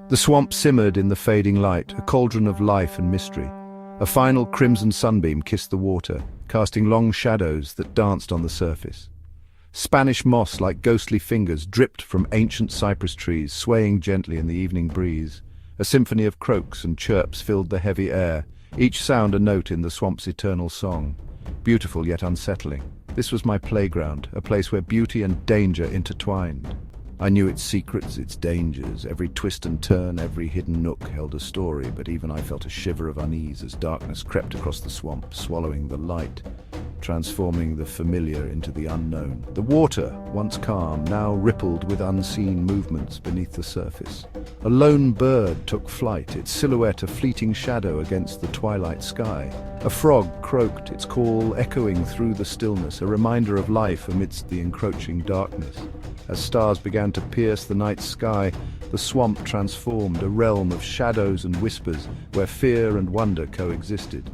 The swamp simmered in the fading light, a cauldron of life and mystery. A final crimson sunbeam kissed the water, casting long shadows that danced on the surface. Spanish moss, like ghostly fingers, dripped from ancient cypress trees, swaying gently in the evening breeze. A symphony of croaks and chirps filled the heavy air, each sound a note in the swamp's eternal song. Beautiful yet unsettling. This was my playground, a place where beauty and danger intertwined. I knew its secrets, its dangers. Every twist and turn, every hidden nook held a story, but even I felt a shiver of unease as darkness crept across the swamp, swallowing the light, transforming the familiar into the unknown. The water, once calm, now rippled with unseen movements beneath the surface. A lone bird took flight, its silhouette a fleeting shadow against the twilight sky. A frog croaked, its call echoing through the stillness, a reminder of life amidst the encroaching darkness. As stars began to pierce the night sky, the swamp transformed, a realm of shadows and whispers where fear and wonder coexisted.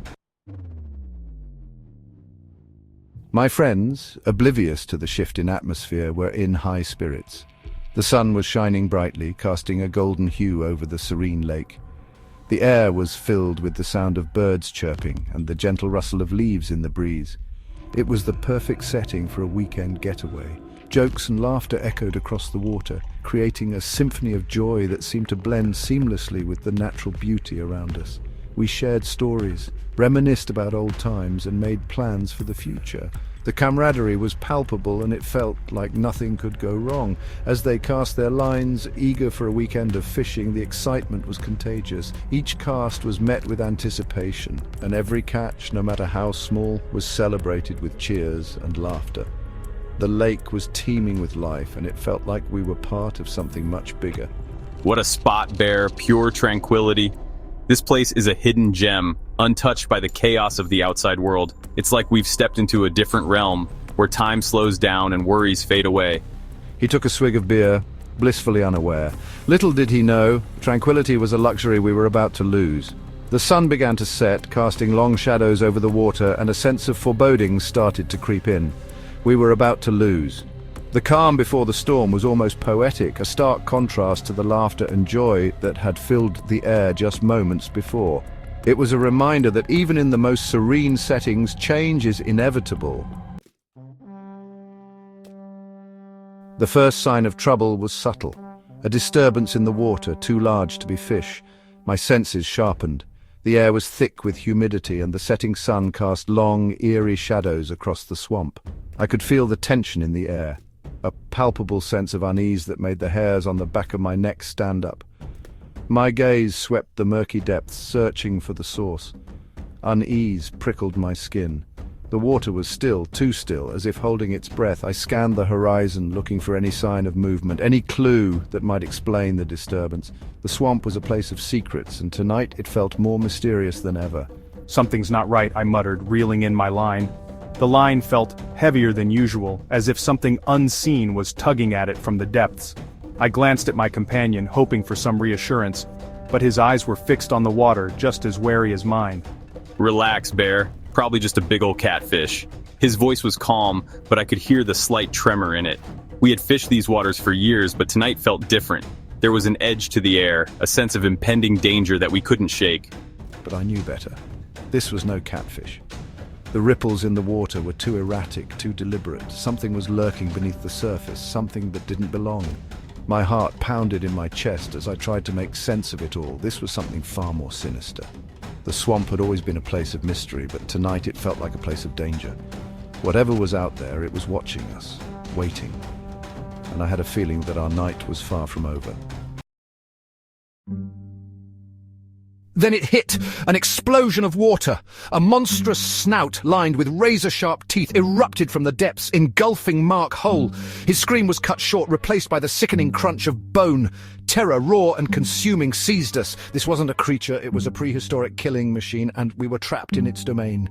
My friends, oblivious to the shift in atmosphere, were in high spirits. The sun was shining brightly, casting a golden hue over the serene lake. The air was filled with the sound of birds chirping and the gentle rustle of leaves in the breeze. It was the perfect setting for a weekend getaway. Jokes and laughter echoed across the water, creating a symphony of joy that seemed to blend seamlessly with the natural beauty around us. We shared stories, reminisced about old times, and made plans for the future. The camaraderie was palpable, and it felt like nothing could go wrong. As they cast their lines, eager for a weekend of fishing, the excitement was contagious. Each cast was met with anticipation, and every catch, no matter how small, was celebrated with cheers and laughter. The lake was teeming with life, and it felt like we were part of something much bigger. What a spot, Bear. Pure tranquility. This place is a hidden gem, untouched by the chaos of the outside world. It's like we've stepped into a different realm, where time slows down and worries fade away. He took a swig of beer, blissfully unaware. Little did he know, tranquility was a luxury we were about to lose. The sun began to set, casting long shadows over the water, and a sense of foreboding started to creep in. We were about to lose. The calm before the storm was almost poetic, a stark contrast to the laughter and joy that had filled the air just moments before. It was a reminder that even in the most serene settings, change is inevitable. The first sign of trouble was subtle, a disturbance in the water too large to be fish. My senses sharpened. The air was thick with humidity, and the setting sun cast long, eerie shadows across the swamp. I could feel the tension in the air, a palpable sense of unease that made the hairs on the back of my neck stand up. My gaze swept the murky depths, searching for the source. Unease prickled my skin. The water was still, too still, as if holding its breath. I scanned the horizon, looking for any sign of movement, any clue that might explain the disturbance. The swamp was a place of secrets, and tonight it felt more mysterious than ever. "Something's not right," I muttered, reeling in my line. The line felt heavier than usual, as if something unseen was tugging at it from the depths. I glanced at my companion, hoping for some reassurance, but his eyes were fixed on the water, just as wary as mine. Relax, Bear. Probably just a big old catfish. His voice was calm, but I could hear the slight tremor in it. We had fished these waters for years, but tonight felt different. There was an edge to the air, a sense of impending danger that we couldn't shake. But I knew better. This was no catfish. The ripples in the water were too erratic, too deliberate. Something was lurking beneath the surface, something that didn't belong. My heart pounded in my chest as I tried to make sense of it all. This was something far more sinister. The swamp had always been a place of mystery, but tonight it felt like a place of danger. Whatever was out there, it was watching us, waiting. And I had a feeling that our night was far from over. Then it hit, an explosion of water. A monstrous snout lined with razor-sharp teeth erupted from the depths, engulfing Mark whole. His scream was cut short, replaced by the sickening crunch of bone. Terror, raw and consuming, seized us. This wasn't a creature, it was a prehistoric killing machine, and we were trapped in its domain.